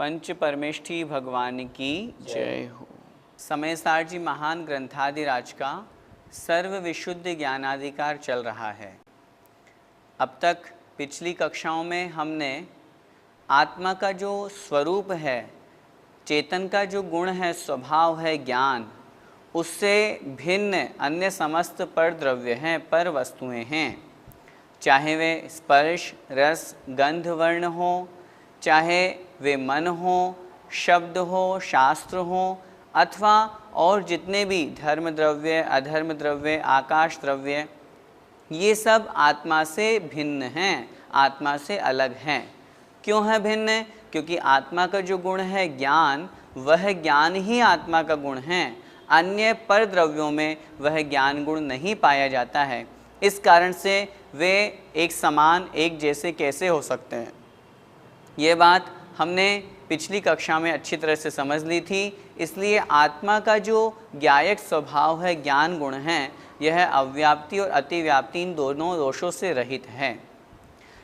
पंच परमेष्ठी भगवान की जय हो। समय सार जी महान ग्रंथादिराज का सर्व विशुद्ध ज्ञानाधिकार चल रहा है। अब तक पिछली कक्षाओं में हमने आत्मा का जो स्वरूप है, चेतन का जो गुण है, स्वभाव है ज्ञान, उससे भिन्न अन्य समस्त पर द्रव्य हैं, पर वस्तुएं हैं, चाहे वे स्पर्श रस गंध वर्ण हो, चाहे वे मन हो, शब्द हो, शास्त्र हो, अथवा और जितने भी धर्म द्रव्य, अधर्म द्रव्य, आकाश द्रव्य, ये सब आत्मा से भिन्न हैं, आत्मा से अलग हैं। क्यों है भिन्न? क्योंकि आत्मा का जो गुण है ज्ञान, वह ज्ञान ही आत्मा का गुण है। अन्य पर द्रव्यों में वह ज्ञान गुण नहीं पाया जाता है। इस कारण से वे एक समान, एक जैसे कैसे हो सकते हैं? ये बात हमने पिछली कक्षा में अच्छी तरह से समझ ली थी। इसलिए आत्मा का जो ज्ञायक स्वभाव है, ज्ञान गुण है, यह अव्याप्ति और अतिव्याप्ति इन दोनों दोषों से रहित है।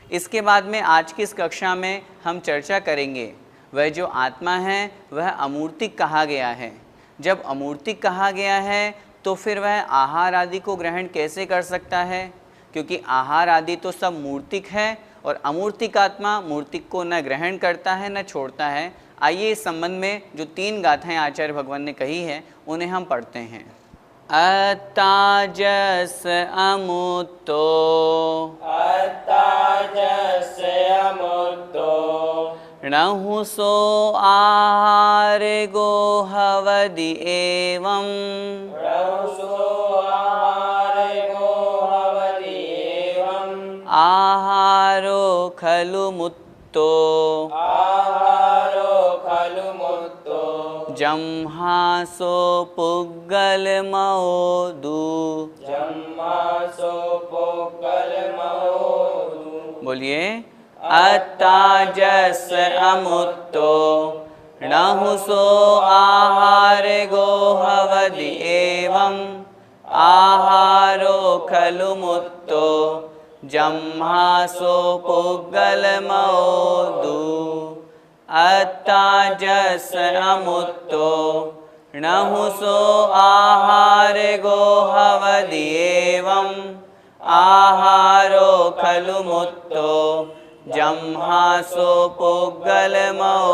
इसके बाद में आज की इस कक्षा में हम चर्चा करेंगे, वह जो आत्मा है वह अमूर्तिक कहा गया है। जब अमूर्तिक कहा गया है तो फिर वह आहार आदि को ग्रहण कैसे कर सकता है? क्योंकि आहार आदि तो सब मूर्तिक है और अमूर्तिक आत्मा मूर्तिक को न ग्रहण करता है न छोड़ता है। आइए इस संबंध में जो 3 गाथाएं आचार्य भगवान ने कही है उन्हें हम पढ़ते हैं। अत्ताजस अमुत्तो, अत्ताजस अमुत्तो, णहुसो आहार गोहवदि एवं, रहुसो आहार गोहवदि एवं, आहारो खलु मुत्तो, आहारो खलु मुत्तो, जम्हासो पुग्गलमोदु। जम्मासो पुग्गलमोदु। बोलिए, अत्ताजस अमुत्तो, णहुसो आहार गोहवदि एवं, आहारो खलु मुत्तो, जम्हासो पुग्गलमोदु। अत्ताजस अमुत्तो, णहुसो आहार गोहवदि एवं, आहारो खलु मुत्तो, जम्हासो पुग्गलमोदु।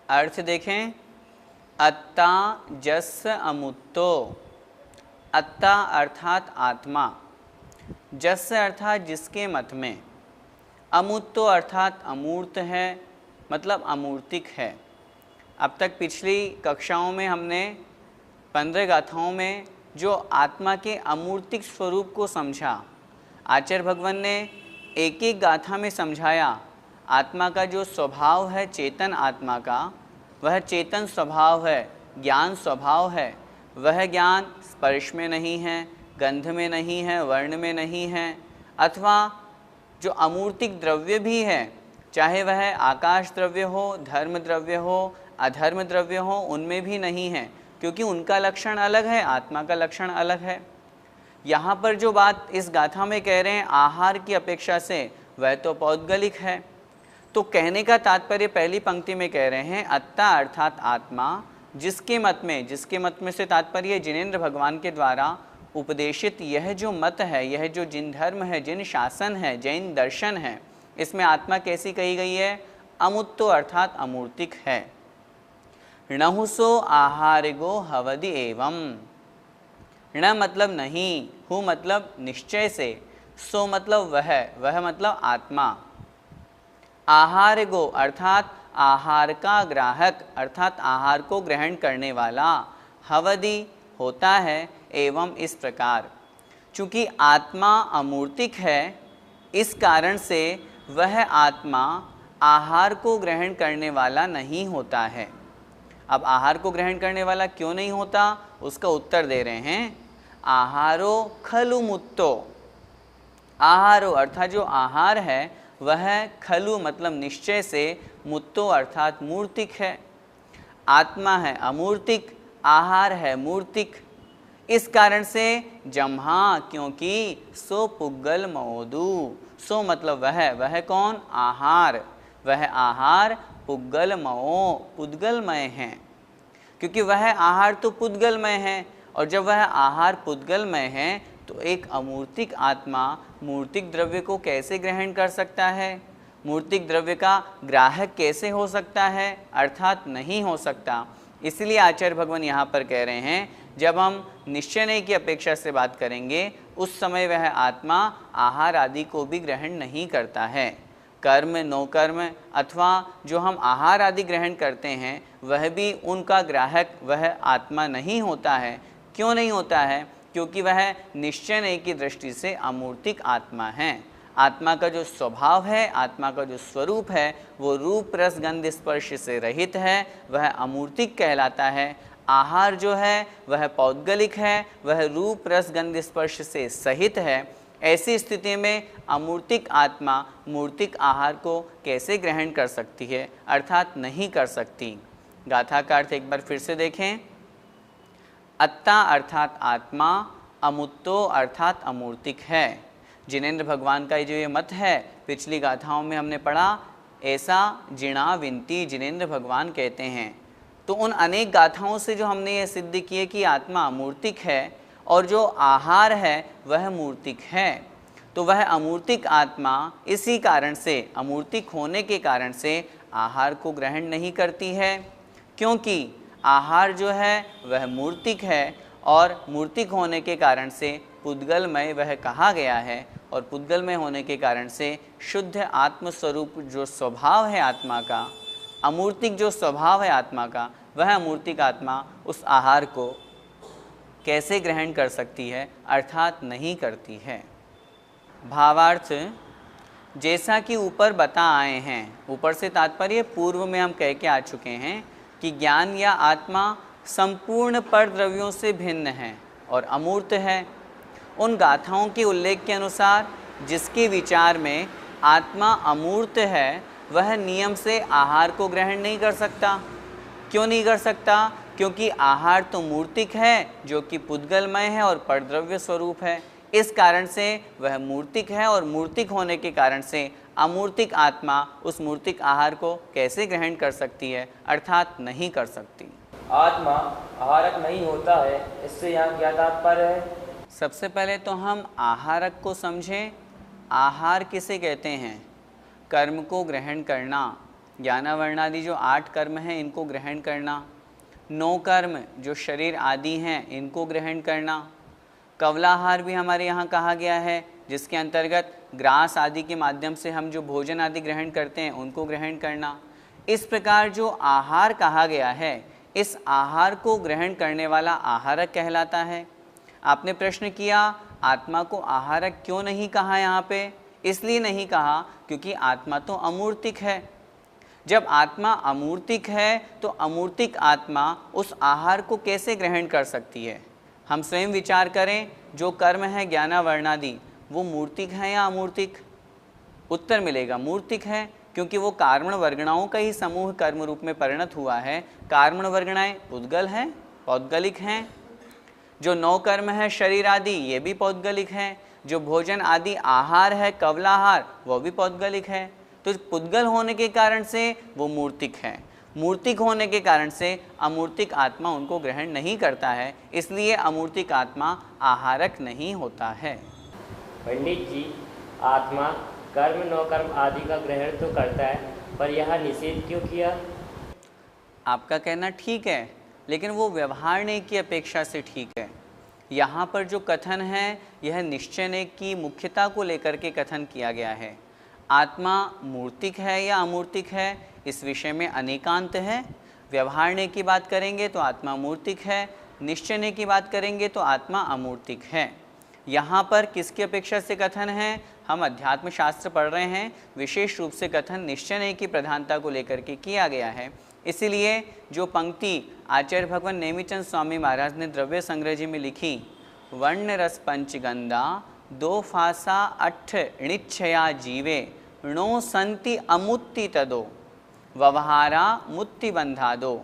अर्थ देखें, अत्ता जस अमुत्तो। अत्ता अर्थात आत्मा, जस अर्थात जिसके मत में, अमुत्तो अर्थात अमूर्त है, मतलब अमूर्तिक है। अब तक पिछली कक्षाओं में हमने 15 गाथाओं में जो आत्मा के अमूर्तिक स्वरूप को समझा। आचार्य भगवान ने एक एक गाथा में समझाया आत्मा का जो स्वभाव है, चेतन आत्मा का, वह चेतन स्वभाव है, ज्ञान स्वभाव है। वह ज्ञान स्पर्श में नहीं है, गंध में नहीं है, वर्ण में नहीं है, अथवा जो अमूर्तिक द्रव्य भी है, चाहे वह आकाश द्रव्य हो, धर्म द्रव्य हो, अधर्म द्रव्य हो, उनमें भी नहीं है, क्योंकि उनका लक्षण अलग है, आत्मा का लक्षण अलग है। यहाँ पर जो बात इस गाथा में कह रहे हैं आहार की अपेक्षा से, वह तो पौद्गलिक है। तो कहने का तात्पर्य पहली पंक्ति में कह रहे हैं, अत्ता अर्थात आत्मा, जिसके मत में से तात्पर्य जिनेंद्र भगवान के द्वारा उपदेशित यह जो मत है, यह जो जिन धर्म है, जिन शासन है, जैन दर्शन है, इसमें आत्मा कैसी कही गई है? अमुत्तो अर्थात अमूर्तिक है। णहुसो आहार गो हवदि एवं। ण मतलब नहीं, हु मतलब निश्चय से, सो मतलब वह मतलब आत्मा। आहार गो अर्थात आहार का ग्राहक, अर्थात आहार को ग्रहण करने वाला। हवदि होता है एवं इस प्रकार। चूँकि आत्मा अमूर्तिक है, इस कारण से वह आत्मा आहार को ग्रहण करने वाला नहीं होता है। अब आहार को ग्रहण करने वाला क्यों नहीं होता, उसका उत्तर दे रहे हैं। आहारो खलु मुत्तो। आहारो अर्थात जो आहार है वह खलु मतलब निश्चय से, मुत्तो अर्थात मूर्तिक है। आत्मा है अमूर्तिक, आहार है मूर्तिक। इस कारण से जम्हा, क्योंकि सो पुग्गल मौदू, सो मतलब वह कौन? आहार। वह आहार पुद्गलमयो पुद्गलमय है, क्योंकि वह आहार तो पुद्गलमय है, और जब वह आहार पुद्गलमय है तो एक अमूर्तिक आत्मा मूर्तिक द्रव्य को कैसे ग्रहण कर सकता है? मूर्तिक द्रव्य का ग्राहक कैसे हो सकता है? अर्थात नहीं हो सकता। इसलिए आचार्य भगवान यहाँ पर कह रहे हैं, जब हम निश्चय नहीं की अपेक्षा से बात करेंगे उस समय वह आत्मा आहार आदि को भी ग्रहण नहीं करता है। कर्म, नो कर्म अथवा जो हम आहार आदि ग्रहण करते हैं वह भी उनका ग्राहक वह आत्मा नहीं होता है। क्यों नहीं होता है? क्योंकि वह निश्चय नहीं की दृष्टि से अमूर्तिक आत्मा है। आत्मा का जो स्वभाव है, आत्मा का जो स्वरूप है, वो रूप रस गंध स्पर्श से रहित है, वह अमूर्तिक कहलाता है। आहार जो है वह पौद्गलिक है, वह रूप रस गंध स्पर्श से सहित है। ऐसी स्थिति में अमूर्तिक आत्मा मूर्तिक आहार को कैसे ग्रहण कर सकती है? अर्थात नहीं कर सकती। गाथा का अर्थ एक बार फिर से देखें। अत्ता अर्थात आत्मा, अमुत्तो अर्थात अमूर्तिक है। जिनेंद्र भगवान का जो ये मत है, पिछली गाथाओं में हमने पढ़ा, ऐसा जिणा विनती जिनेंद्र भगवान कहते हैं। तो उन अनेक गाथाओं से जो हमने ये सिद्ध किए कि आत्मा अमूर्तिक है और जो आहार है वह मूर्तिक है, तो वह अमूर्तिक आत्मा इसी कारण से, अमूर्तिक होने के कारण से आहार को ग्रहण नहीं करती है, क्योंकि आहार जो है वह मूर्तिक है और मूर्तिक होने के कारण से पुद्गलमय वह कहा गया है, और पुद्गलमय होने के कारण से शुद्ध आत्मस्वरूप जो स्वभाव है आत्मा का, अमूर्तिक जो स्वभाव है आत्मा का, वह अमूर्तिक आत्मा उस आहार को कैसे ग्रहण कर सकती है? अर्थात नहीं करती है। भावार्थ जैसा कि ऊपर बता आए हैं, ऊपर से तात्पर्य पूर्व में हम कह के आ चुके हैं कि ज्ञान या आत्मा संपूर्ण पर द्रव्यों से भिन्न है और अमूर्त है। उन गाथाओं के उल्लेख के अनुसार जिसके विचार में आत्मा अमूर्त है वह नियम से आहार को ग्रहण नहीं कर सकता। क्यों नहीं कर सकता? क्योंकि आहार तो मूर्तिक है जो कि पुद्गलमय है और परद्रव्य स्वरूप है। इस कारण से वह मूर्तिक है और मूर्तिक होने के कारण से अमूर्तिक आत्मा उस मूर्तिक आहार को कैसे ग्रहण कर सकती है? अर्थात नहीं कर सकती। आत्मा आहारक नहीं होता है, इससे यहाँ क्या तात्पर्य है? सबसे पहले तो हम आहारक को समझें। आहार किसे कहते हैं? कर्म को ग्रहण करना, ज्ञानावर्णादि जो 8 कर्म हैं इनको ग्रहण करना, 9 कर्म जो शरीर आदि हैं इनको ग्रहण करना, कवलाहार भी हमारे यहाँ कहा गया है जिसके अंतर्गत ग्रास आदि के माध्यम से हम जो भोजन आदि ग्रहण करते हैं उनको ग्रहण करना। इस प्रकार जो आहार कहा गया है, इस आहार को ग्रहण करने वाला आहारक कहलाता है। आपने प्रश्न किया आत्मा को आहारक क्यों नहीं कहा यहाँ पे? इसलिए नहीं कहा क्योंकि आत्मा तो अमूर्तिक है। जब आत्मा अमूर्तिक है तो अमूर्तिक आत्मा उस आहार को कैसे ग्रहण कर सकती है? हम स्वयं विचार करें, जो कर्म है ज्ञानावर्णादि वो मूर्तिक है या अमूर्तिक? उत्तर मिलेगा मूर्तिक है, क्योंकि वो कार्मण वर्गणाओं का ही समूह कर्म रूप में परिणत हुआ है। कार्मण वर्गणाएं पुद्गल हैं, पौद्गलिक हैं। जो 9 कर्म है शरीर आदि ये भी पौद्गलिक हैं। जो भोजन आदि आहार है कवलाहार वो भी पौद्गलिक है। तो पुद्गल होने के कारण से वो मूर्तिक है, मूर्तिक होने के कारण से अमूर्तिक आत्मा उनको ग्रहण नहीं करता है, इसलिए अमूर्तिक आत्मा आहारक नहीं होता है। पंडित जी, आत्मा कर्म नो कर्म आदि का ग्रहण तो करता है, पर यह निषेध क्यों किया? आपका कहना ठीक है, लेकिन वो व्यवहारने की अपेक्षा से ठीक है। यहाँ पर जो कथन है यह निश्चय की मुख्यता को लेकर के कथन किया गया है। आत्मा मूर्तिक है या अमूर्तिक है इस विषय में अनेकांत है। व्यवहारने की बात करेंगे तो आत्मा मूर्तिक है, निश्चय की बात करेंगे तो आत्मा अमूर्तिक है। यहाँ पर किसकी अपेक्षा से कथन है? हम अध्यात्म शास्त्र पढ़ रहे हैं, विशेष रूप से कथन निश्चय की प्रधानता को लेकर के किया गया है। इसीलिए जो पंक्ति आचार्य भगवान नेमिचंद स्वामी महाराज ने द्रव्य संग्रह जी में लिखी, वर्ण रस पंचगंधा 2 फासा 8 णिच्छया जीवे णो संति अमुत्ति तदो व्यवहारा मुत्ति बंधा दो।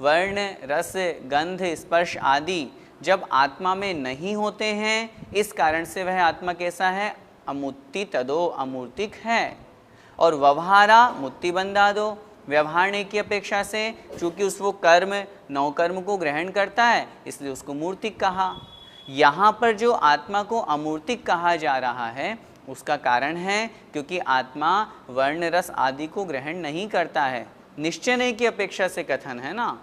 वर्ण रस गंध स्पर्श आदि जब आत्मा में नहीं होते हैं, इस कारण से वह आत्मा कैसा है? अमुत्ति तदो, अमूर्तिक है। और व्यवहारा मुत्ति बंधा दो, व्यवहारने की अपेक्षा से, चूंकि उस वो कर्म नवकर्म को ग्रहण करता है इसलिए उसको मूर्तिक कहा। यहाँ पर जो आत्मा को अमूर्तिक कहा जा रहा है उसका कारण है क्योंकि आत्मा वर्ण रस आदि को ग्रहण नहीं करता है। निश्चय की अपेक्षा से कथन है ना,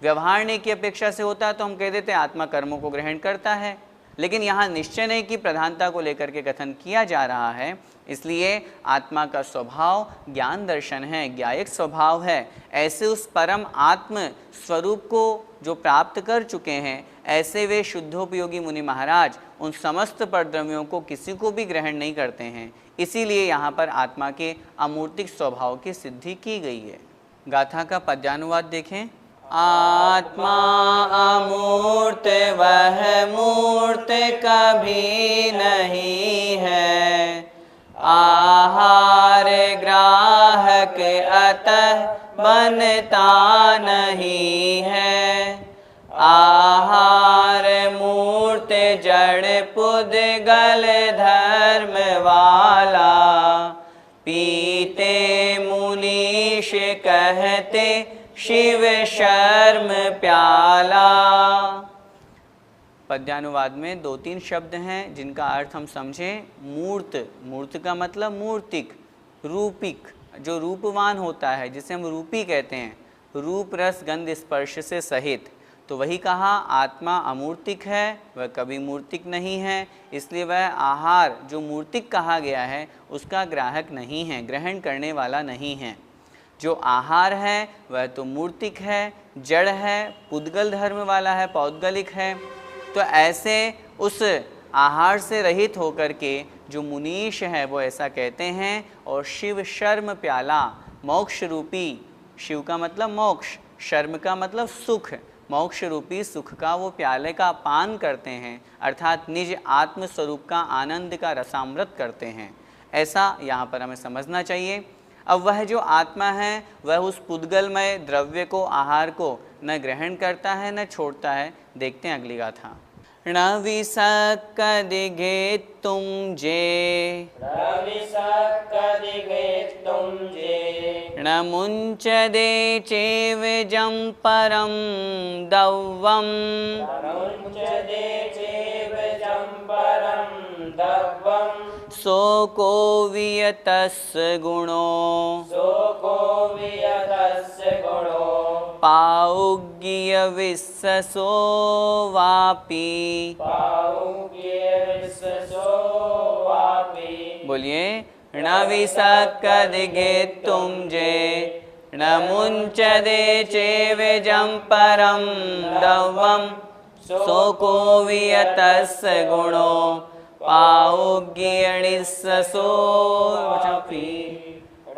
व्यवहारने की अपेक्षा से होता है तो हम कह देते हैं आत्मा कर्मों को ग्रहण करता है, लेकिन यहाँ निश्चय की प्रधानता को लेकर के कथन किया जा रहा है, इसलिए आत्मा का स्वभाव ज्ञान दर्शन है, ज्ञायक स्वभाव है। ऐसे उस परम आत्म स्वरूप को जो प्राप्त कर चुके हैं, ऐसे वे शुद्धोपयोगी मुनि महाराज उन समस्त परद्रव्यों को किसी को भी ग्रहण नहीं करते हैं, इसीलिए यहाँ पर आत्मा के अमूर्तिक स्वभाव की सिद्धि की गई है। गाथा का पद्यानुवाद देखें। आत्मा अमूर्त वह मूर्त कभी नहीं है, आहार ग्राहक अतः बनता नहीं है। आहार मूर्त जड़ पुद्गल धर्म वाला, पीते मुनीश कहते शिव शर्म प्याला। पद्यानुवाद में 2-3 शब्द हैं जिनका अर्थ हम समझें। मूर्त, मूर्त का मतलब मूर्तिक, रूपिक, जो रूपवान होता है जिसे हम रूपी कहते हैं, रूप रस गंध स्पर्श से सहित। तो वही कहा आत्मा अमूर्तिक है, वह कभी मूर्तिक नहीं है, इसलिए वह आहार जो मूर्तिक कहा गया है उसका ग्राहक नहीं है, ग्रहण करने वाला नहीं है। जो आहार है वह तो मूर्तिक है, जड़ है, पुद्गल धर्म वाला है, पौद्गलिक है। तो ऐसे उस आहार से रहित होकर के जो मुनीश है वो ऐसा कहते हैं। और शिव शर्म प्याला, मोक्ष रूपी, शिव का मतलब मोक्ष, शर्म का मतलब सुख, मोक्ष रूपी सुख का वो प्याले का पान करते हैं, अर्थात निज आत्म स्वरूप का आनंद का रसामृत करते हैं। ऐसा यहाँ पर हमें समझना चाहिए। अब वह जो आत्मा है वह उस पुद्गलमय द्रव्य को, आहार को न ग्रहण करता है न छोड़ता है। देखते हैं अगली गाथा। न विसक्कदिगे तुम जे, न मुञ्चदे चेव जं परं दव्वम्, सो को वियतस्य गुणो, पाउग्य विस्ससो वापि। बोलिए। न विसक्कदिगे तुम जे, न मुञ्चदे चेवजं परं दव्वम्, सो को वियतस्य गुणो, पाउग्यणिस्ससो वापि।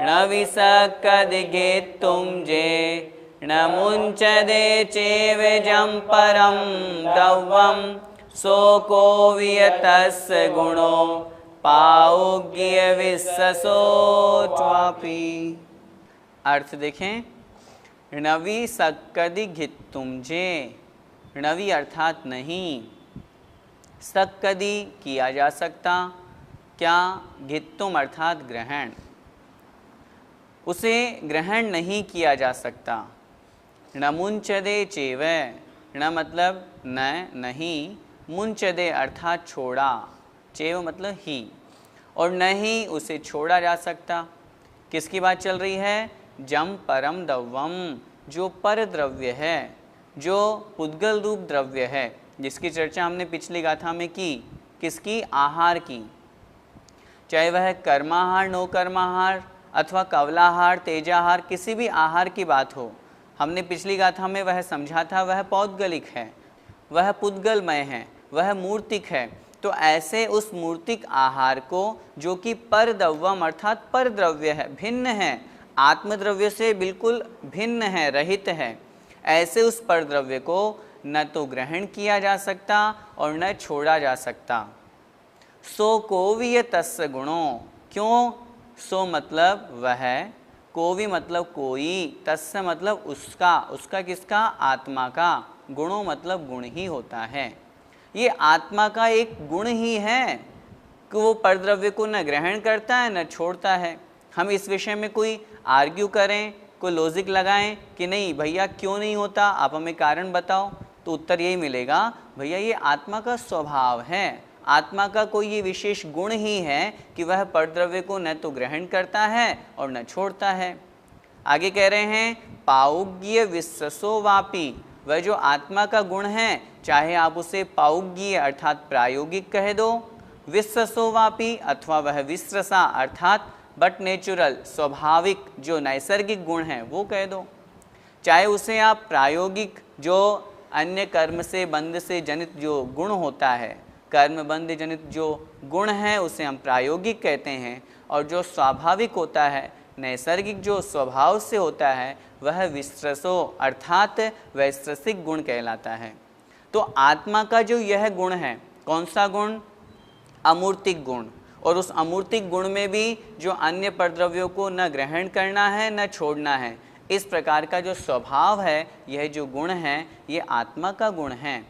न विसक्कदिगे तुम जे, न मुञ्चदे चेवजं परं दव्वम्, सो को वियतस्य गुणो, पाउग्य विस्ससो च्वापि। अर्थ देखें। नवी सक्कदि घित्तुम जे, नवी अर्थात नहीं, सक्कदि किया जा सकता, क्या, घित्तुम अर्थात ग्रहण, उसे ग्रहण नहीं किया जा सकता। न मुंचदे चेव, न मतलब न नहीं, मुंचदे अर्थात छोड़ा, चेव मतलब ही, और न ही उसे छोड़ा जा सकता। किसकी बात चल रही है? जम परम दव्वम, जो पर द्रव्य है, जो पुद्गल रूप द्रव्य है, जिसकी चर्चा हमने पिछली गाथा में की। किसकी? आहार की। चाहे वह कर्माहार, नो कर्माहार अथवा कवलाहार, तेजाहार, किसी भी आहार की बात हो, हमने पिछली गाथा में वह समझा था, वह पौद्गलिक है, वह पुद्गलमय है, वह मूर्तिक है। तो ऐसे उस मूर्तिक आहार को, जो कि पर दव्वम अर्थात पर द्रव्य है, भिन्न है, आत्मद्रव्य से बिल्कुल भिन्न है, रहित है, ऐसे उस पर द्रव्य को न तो ग्रहण किया जा सकता और न छोड़ा जा सकता। सो कोविय तस्य गुणों, क्यों? सो मतलब वह, कोवि मतलब कोई, तस्य मतलब उसका, उसका किसका? आत्मा का। गुणों मतलब गुण ही होता है। ये आत्मा का एक गुण ही है कि वो परद्रव्य को न ग्रहण करता है न छोड़ता है। हम इस विषय में कोई आर्ग्यू करें, कोई लॉजिक लगाएं कि नहीं भैया क्यों नहीं होता, आप हमें कारण बताओ, तो उत्तर यही मिलेगा, भैया ये आत्मा का स्वभाव है, आत्मा का कोई ये विशेष गुण ही है कि वह परद्रव्य को न तो ग्रहण करता है और न छोड़ता है। आगे कह रहे हैं पाउग्य विश्वसो वापी, वह जो आत्मा का गुण है, चाहे आप उसे पाउग्य अर्थात प्रायोगिक कह दो, विश्वसो वापी अथवा वह विश्रसा अर्थात बट नेचुरल स्वाभाविक जो नैसर्गिक गुण है वो कह दो। चाहे उसे आप प्रायोगिक जो अन्य कर्म से बंध से जनित जो गुण होता है, कर्म बंध जनित जो गुण है उसे हम प्रायोगिक कहते हैं, और जो स्वाभाविक होता है नैसर्गिक जो स्वभाव से होता है वह विश्रसो अर्थात वैश्रसिक गुण कहलाता है। तो आत्मा का जो यह गुण है, कौन सा गुण? अमूर्तिक गुण। और उस अमूर्तिक गुण में भी जो अन्य परद्रव्यों को न ग्रहण करना है न छोड़ना है, इस प्रकार का जो स्वभाव है, यह जो गुण है ये आत्मा का गुण है।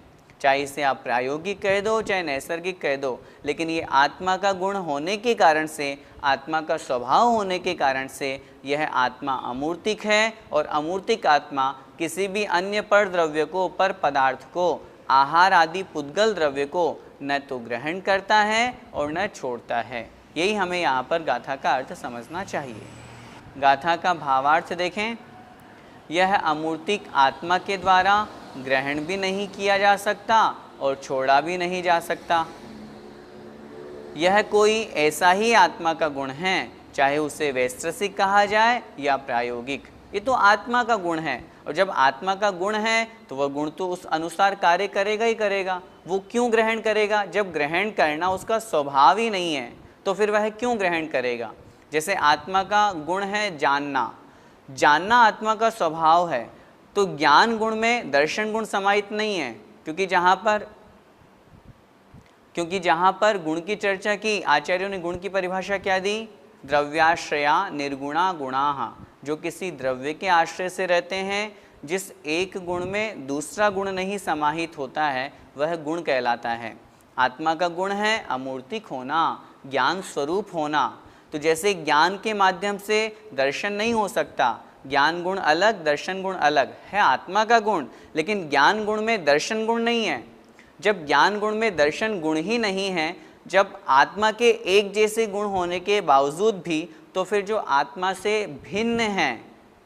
चाहे इसे आप प्रायोगिक कह दो चाहे नैसर्गिक कह दो, लेकिन ये आत्मा का गुण होने के कारण से, आत्मा का स्वभाव होने के कारण से यह आत्मा अमूर्तिक है। और अमूर्तिक आत्मा किसी भी अन्य पर द्रव्य को, पर पदार्थ को, आहार आदि पुद्गल द्रव्य को न तो ग्रहण करता है और न छोड़ता है। यही हमें यहाँ पर गाथा का अर्थ समझना चाहिए। गाथा का भावार्थ देखें, यह अमूर्तिक आत्मा के द्वारा ग्रहण भी नहीं किया जा सकता और छोड़ा भी नहीं जा सकता। यह कोई ऐसा ही आत्मा का गुण है, चाहे उसे वैश्रसिक कहा जाए या प्रायोगिक, ये तो आत्मा का गुण है। और जब आत्मा का गुण है तो वह गुण तो उस अनुसार कार्य करेगा ही करेगा। वो क्यों ग्रहण करेगा? जब ग्रहण करना उसका स्वभाव ही नहीं है तो फिर वह क्यों ग्रहण करेगा? जैसे आत्मा का गुण है जानना, जानना आत्मा का स्वभाव है, तो ज्ञान गुण में दर्शन गुण समाहित नहीं है, क्योंकि जहाँ पर गुण की चर्चा की, आचार्यों ने गुण की परिभाषा क्या दी? द्रव्याश्रया निर्गुणा गुणाः, जो किसी द्रव्य के आश्रय से रहते हैं, जिस एक गुण में दूसरा गुण नहीं समाहित होता है वह गुण कहलाता है। आत्मा का गुण है अमूर्तिक होना, ज्ञान स्वरूप होना। तो जैसे ज्ञान के माध्यम से दर्शन नहीं हो सकता, ज्ञान गुण अलग दर्शन गुण अलग है आत्मा का गुण, लेकिन ज्ञान गुण में दर्शन गुण नहीं है। जब ज्ञान गुण में दर्शन गुण ही नहीं है, जब आत्मा के एक जैसे गुण होने के बावजूद भी, तो फिर जो आत्मा से भिन्न हैं,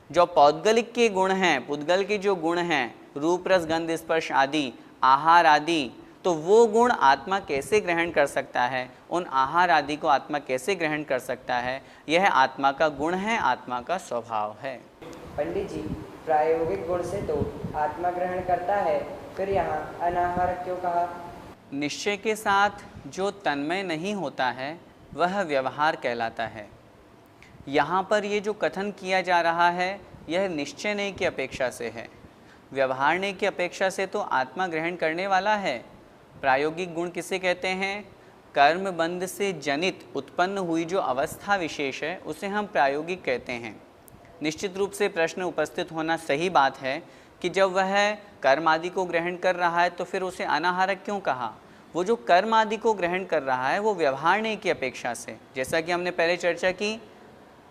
जो पौद्गलिक के गुण हैं, पुद्गल के जो गुण हैं, रूप रस गंध स्पर्श आदि, आहार आदि, तो वो गुण आत्मा कैसे ग्रहण कर सकता है? उन आहार आदि को आत्मा कैसे ग्रहण कर सकता है? यह आत्मा का गुण है, आत्मा का स्वभाव है। पंडित जी, प्रायोगिक गुण से तो आत्मा ग्रहण करता है, फिर यहाँ अनाहारक क्यों कहा? निश्चय के साथ जो तन्मय नहीं होता है वह व्यवहार कहलाता है। यहाँ पर ये जो कथन किया जा रहा है यह निश्चय नहीं की अपेक्षा से है, व्यवहार नहीं की अपेक्षा से तो आत्मा ग्रहण करने वाला है। प्रायोगिक गुण किसे कहते हैं? कर्म बंध से जनित उत्पन्न हुई जो अवस्था विशेष है उसे हम प्रायोगिक कहते हैं। निश्चित रूप से प्रश्न उपस्थित होना सही बात है कि जब वह कर्म आदि को ग्रहण कर रहा है तो फिर उसे अनाहारक क्यों कहा? वो जो कर्म आदि को ग्रहण कर रहा है वो व्यवहार नहीं की अपेक्षा से, जैसा कि हमने पहले चर्चा की,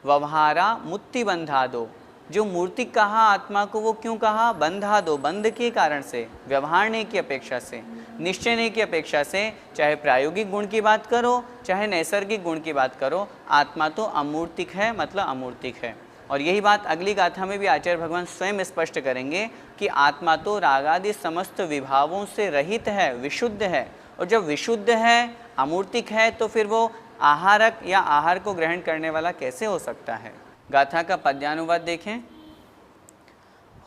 व्यवहारा मुक्ति बंधा दो, जो मूर्ति कहा आत्मा को वो क्यों कहा? बंधा दो, बंध के कारण से, व्यवहार नहीं की अपेक्षा से, निश्चय नहीं की अपेक्षा से। चाहे प्रायोगिक गुण की बात करो चाहे नैसर्गिक गुण की बात करो, आत्मा तो अमूर्तिक है, मतलब अमूर्तिक है। और यही बात अगली गाथा में भी आचार्य भगवान स्वयं स्पष्ट करेंगे कि आत्मा तो रागादि समस्त विभावों से रहित है, विशुद्ध है। और जब विशुद्ध है, अमूर्तिक है, तो फिर वो आहारक या आहार को ग्रहण करने वाला कैसे हो सकता है? गाथा का पद्यानुवाद देखें।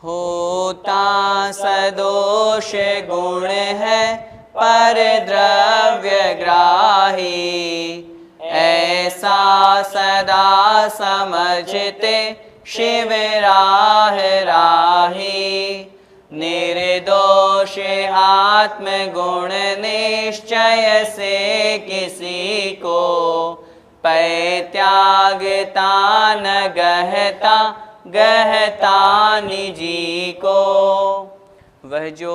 होता सदोष गुण है पर द्रव्य ग्राही, ऐसा सदा समझते शिव राह राही। निर्दोष आत्मगुण निश्चय से किसी को, परित्यागता न गहता निजी को। वह जो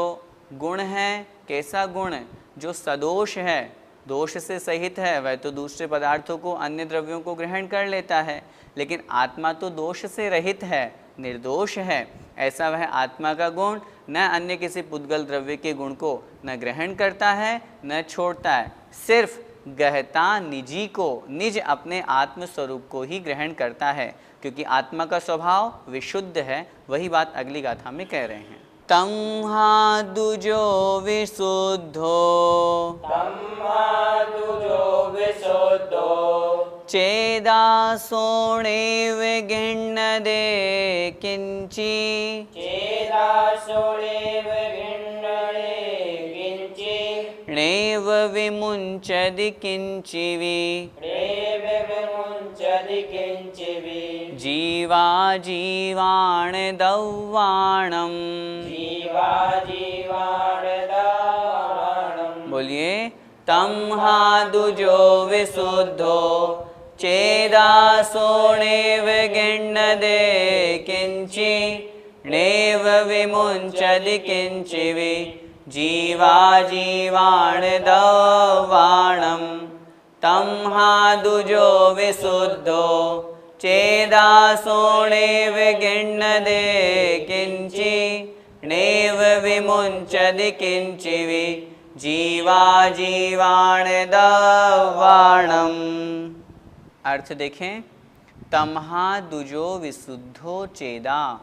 गुण है, कैसा गुण? जो सदोष है, दोष से सहित है, वह तो दूसरे पदार्थों को, अन्य द्रव्यों को ग्रहण कर लेता है, लेकिन आत्मा तो दोष से रहित है, निर्दोष है। ऐसा वह आत्मा का गुण न अन्य किसी पुद्गल द्रव्य के गुण को न ग्रहण करता है न छोड़ता है, सिर्फ गहता निजी को, निज अपने आत्म स्वरूप को ही ग्रहण करता है, क्योंकि आत्मा का स्वभाव विशुद्ध है। वही बात अगली गाथा में कह रहे हैं। तम हा दुजो विशुद्धो, चेदासोणेव गृह्णदे किंची, नैव विमुञ्चति किंचिवि, जीवा जीवाण दौवाणम। बोलिए, तम हा दुजो विशुद्धो, चेदासोणेव गृह्णदे किंचि, नैव विमुञ्चति किंचिवि, जीवा जीवाण दौवाणम। तम हा दुजो विशुद्धो, चेदासोणेव गृह्णदे किंचि, नैव विमुञ्चति किंचिवि, जीवा जीवाण दौवाणम। अर्थ देखें, तमहा दुजो विशुद्धो चेदा।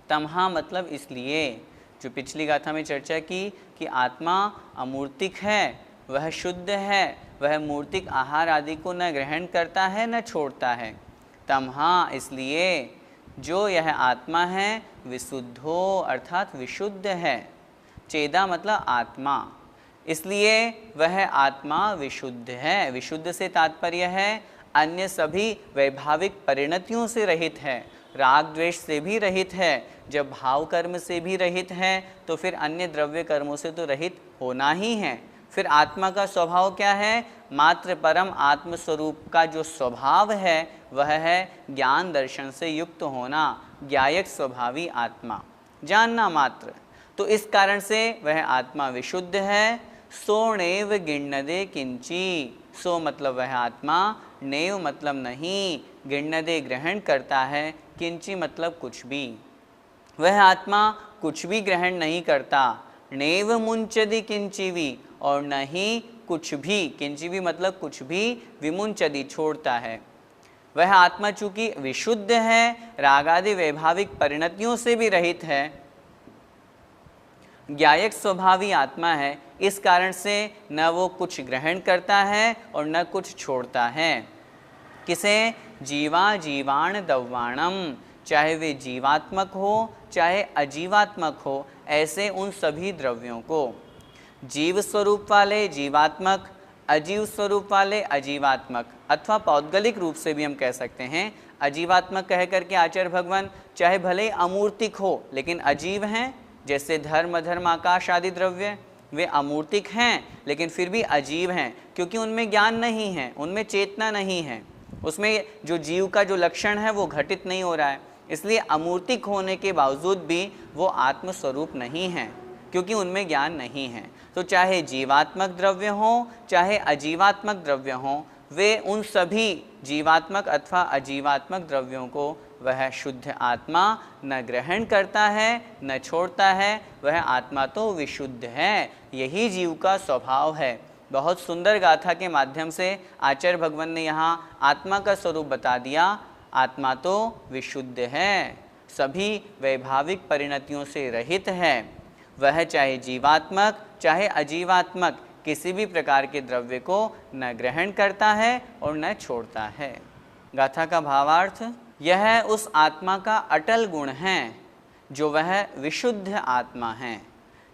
तमहा मतलब इसलिए, जो पिछली गाथा में चर्चा की कि आत्मा अमूर्तिक है, वह शुद्ध है, वह मूर्तिक आहार आदि को न ग्रहण करता है न छोड़ता है। तमहा इसलिए जो यह आत्मा है विशुद्धो अर्थात विशुद्ध है। चेदा मतलब आत्मा, इसलिए वह आत्मा विशुद्ध है। विशुद्ध से तात्पर्य है अन्य सभी वैभाविक परिणतियों से रहित है, राग द्वेष से भी रहित है। जब भाव कर्म से भी रहित है तो फिर अन्य द्रव्य कर्मों से तो रहित होना ही है। फिर आत्मा का स्वभाव क्या है? मात्र परम आत्म स्वरूप का जो स्वभाव है वह है ज्ञान दर्शन से युक्त होना, ज्ञायक स्वभावी आत्मा, जानना मात्र। तो इस कारण से वह आत्मा विशुद्ध है। सो नेव गिण्णदे किंची, सो मतलब वह आत्मा, नेव मतलब नहीं, गिण्णदे ग्रहण करता है, किंची मतलब कुछ भी। वह आत्मा कुछ भी ग्रहण नहीं करता। नेव मुंचदि किंचिवी, और नहीं कुछ भी, किंचिवी मतलब कुछ भी, विमुंचदि छोड़ता है। वह आत्मा चूंकि विशुद्ध है, रागादि वैभाविक परिणतियों से भी रहित है, ज्ञायक स्वभावी आत्मा है, इस कारण से न वो कुछ ग्रहण करता है और न कुछ छोड़ता है। किसे? जीवा जीवाण दव्वाणम, चाहे वे जीवात्मक हो चाहे अजीवात्मक हो, ऐसे उन सभी द्रव्यों को। जीव स्वरूप वाले जीवात्मक, अजीव स्वरूप वाले अजीवात्मक, अथवा पौद्गलिक रूप से भी हम कह सकते हैं अजीवात्मक कह करके आचार्य भगवान चाहे भले अमूर्तिक हो लेकिन अजीव हैं। जैसे धर्म अधर्म आकाश आदि द्रव्य वे अमूर्तिक हैं लेकिन फिर भी अजीब हैं, क्योंकि उनमें ज्ञान नहीं है, उनमें चेतना नहीं है, उसमें जो जीव का जो लक्षण है वो घटित नहीं हो रहा है। इसलिए अमूर्तिक होने के बावजूद भी वो आत्मस्वरूप नहीं है, क्योंकि उनमें ज्ञान नहीं है। तो चाहे जीवात्मक द्रव्य हों चाहे अजीवात्मक द्रव्य हों, वे उन सभी जीवात्मक अथवा अजीवात्मक द्रव्यों को वह शुद्ध आत्मा न ग्रहण करता है न छोड़ता है। वह आत्मा तो विशुद्ध है, यही जीव का स्वभाव है। बहुत सुंदर गाथा के माध्यम से आचार्य भगवान ने यहाँ आत्मा का स्वरूप बता दिया। आत्मा तो विशुद्ध है, सभी वैभाविक परिणतियों से रहित है। वह चाहे जीवात्मक चाहे अजीवात्मक किसी भी प्रकार के द्रव्य को न ग्रहण करता है और न छोड़ता है। गाथा का भावार्थ, यह उस आत्मा का अटल गुण है जो वह विशुद्ध आत्मा है।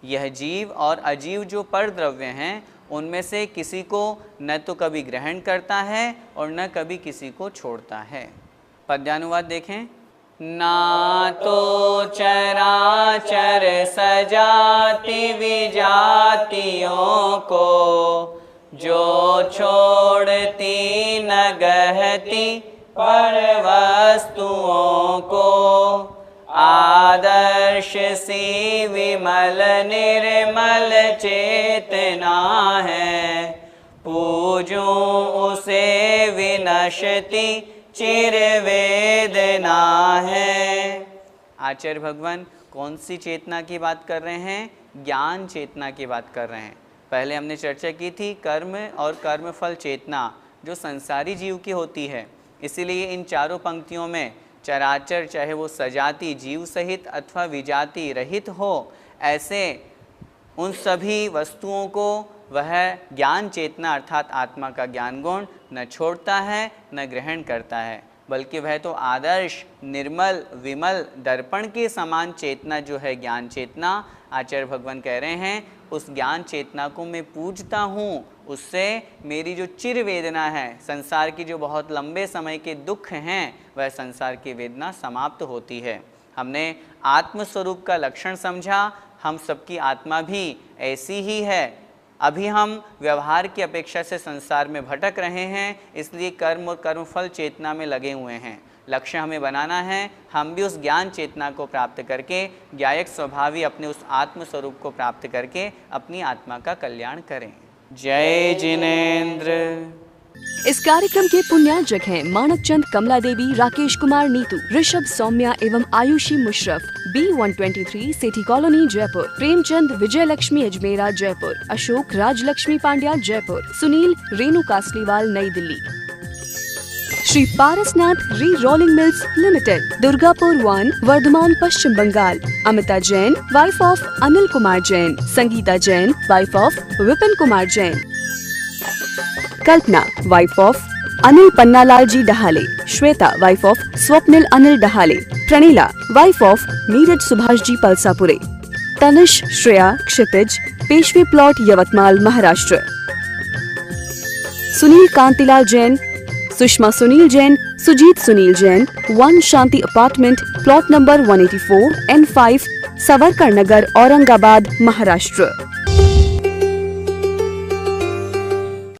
यह जीव और अजीव जो पर द्रव्य हैं उनमें से किसी को न तो कभी ग्रहण करता है और न कभी किसी को छोड़ता है। पद्यानुवाद देखें। ना तो चराचर सजाति विजातियों को, जो छोड़ती न गहती पर वस्तुओं को। आदर्श सी विमल निर्मल चेतना है, पूजो उसे विनश्यति चिर वेदना है। आचार्य भगवान कौन सी चेतना की बात कर रहे हैं? ज्ञान चेतना की बात कर रहे हैं। पहले हमने चर्चा की थी कर्म और कर्मफल चेतना जो संसारी जीव की होती है। इसीलिए इन चारों पंक्तियों में चराचर, चाहे वो सजाति जीव सहित अथवा विजाति रहित हो, ऐसे उन सभी वस्तुओं को वह ज्ञान चेतना अर्थात आत्मा का ज्ञान गुण न छोड़ता है न ग्रहण करता है, बल्कि वह तो आदर्श निर्मल विमल दर्पण के समान चेतना जो है ज्ञान चेतना, आचार्य भगवान कह रहे हैं उस ज्ञान चेतना को मैं पूजता हूँ। उससे मेरी जो चिर वेदना है, संसार की जो बहुत लंबे समय के दुख हैं, वह संसार की वेदना समाप्त होती है। हमने आत्मस्वरूप का लक्षण समझा, हम सबकी आत्मा भी ऐसी ही है। अभी हम व्यवहार की अपेक्षा से संसार में भटक रहे हैं, इसलिए कर्म और कर्मफल चेतना में लगे हुए हैं। लक्ष्य हमें बनाना है, हम भी उस ज्ञान चेतना को प्राप्त करके ज्ञायक स्वभावी अपने उस आत्म स्वरूप को प्राप्त करके अपनी आत्मा का कल्याण करें। जय जिनेंद्र। इस कार्यक्रम के पुण्यार्जक हैं मानक चंद, कमला देवी, राकेश कुमार नीतू, ऋषभ सौम्या एवं Ayushi Musharraf, B123 Sethi colony Jaipur, Premchand Vijay Lakshmi Ajmera Jaipur, Ashok Rajlakshmi Pandya Jaipur, Sunil Renu Kasliwal New Delhi. Shri Parasnath re rolling mills limited, Durgapur 1, Bardhaman Paschim Bangal. Amita Jain wife of Anil Kumar Jain, Sangeeta Jain wife of Vipin Kumar Jain, Kalpana wife of Anil Pannalal ji Dahale, Shweta wife of Swapnil Anil Dahale, Pranila wife of Neeraj Subhash ji Palsapure, Tanish Shreya Kshitij, Peshwe plot Yavatmal Maharashtra, Sunil Kantilal Jain, Sushma Sunil Jain, Sujit Sunil Jain, 1 Shanti apartment, plot number 184 N5, Savarkar Nagar, Aurangabad Maharashtra.